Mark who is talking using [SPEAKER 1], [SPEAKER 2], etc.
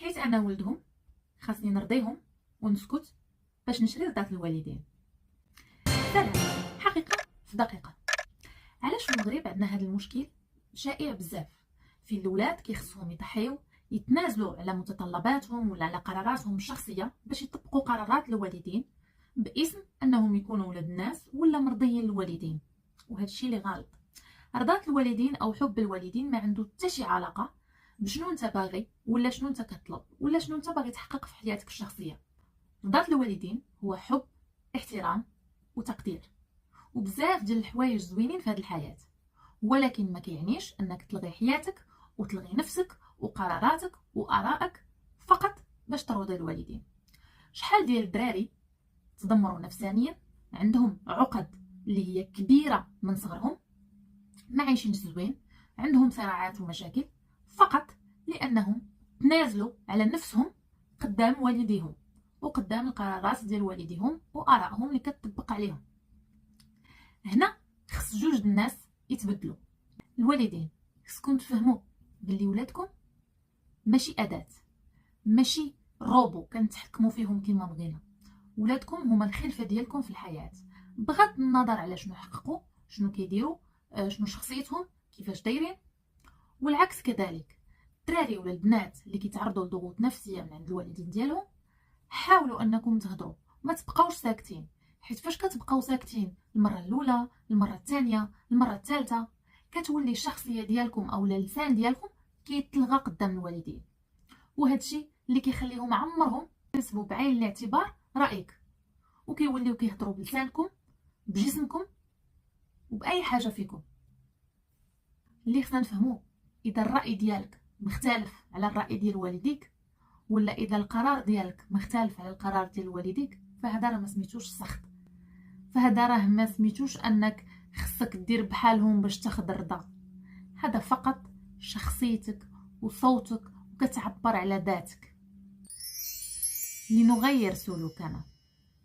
[SPEAKER 1] حيت انا ولدهم خاصني نرضيهم ونسكت باش نشري رضا الوالدين. سلام. حقيقه في دقيقه. علاش في المغرب عندنا هذا المشكل شائع بزاف؟ في الاولاد كيخصهم يضحيو يتنازلوا على متطلباتهم ولا على قراراتهم الشخصيه باش يطبقوا قرارات الوالدين باسم انهم يكونوا ولاد الناس ولا مرضيين الوالدين. وهذا الشيء اللي غلط. رضاة الوالدين او حب الوالدين ما عنده حتى شي علاقه بشنو انت باغي ولا شنو انت كطلب ولا شنو انت باغي تحقق في حياتك الشخصيه. رضاة الوالدين هو حب، احترام وتقدير، وبزاف ديال الحوايج زوينين في هذه الحياه، ولكن ما كيعنيش انك تلغي حياتك وتلغي نفسك وقراراتك وارائك فقط باش ترضي الوالدين. شحال ديال الدراري تدمروا نفسانيا، عندهم عقد اللي هي كبيره من صغرهم، ما عايشين زوين، عندهم صراعات ومشاكل فقط لانهم تنازلوا على نفسهم قدام والديهم وقدام القرارات ديال والديهم وارائهم اللي كتطبق عليهم. هنا خص جوج الناس يتبدلوا. الوالدين خصكم تفهموا بلي ولادكم ماشي اداه، ماشي روبو كنتحكموا فيهم كما بغينا. ولادكم هما الخلفه ديالكم في الحياه، بغض النظر على شنو حققوا، شنو كيديروا، شنو شخصيتهم، كيفاش دايرين. والعكس كذلك. الدراري ولا البنات اللي كيتعرضوا لضغوط نفسيه من عند الوالدين ديالهم، حاولوا انكم تهضروا، ما تبقاوش ساكتين. حيت فاش كتبقاو ساكتين المره الاولى، المره الثانيه، المره الثالثه، كتولي الشخصيه ديالكم او اللسان ديالكم كيتلغى قدام الوالدين، وهذا الشيء اللي كيخليهم عمرهم يحسبوا بعين الاعتبار رايك، وكيوليو كيهضروا بلسانكم بجسمكم وباي حاجه فيكم. اللي خصنا نفهمو، اذا الراي ديالك مختلف على الراي ديال والديك، ولا اذا القرار ديالك مختلف على القرار ديال والديك، فهذا راه ما سميتوش السخط، فهذا راه ما سميتوش انك خصك دير بحالهم باش تاخذ الرضا. هذا فقط شخصيتك وصوتك وكتعبر على ذاتك. لنغير سلوكنا.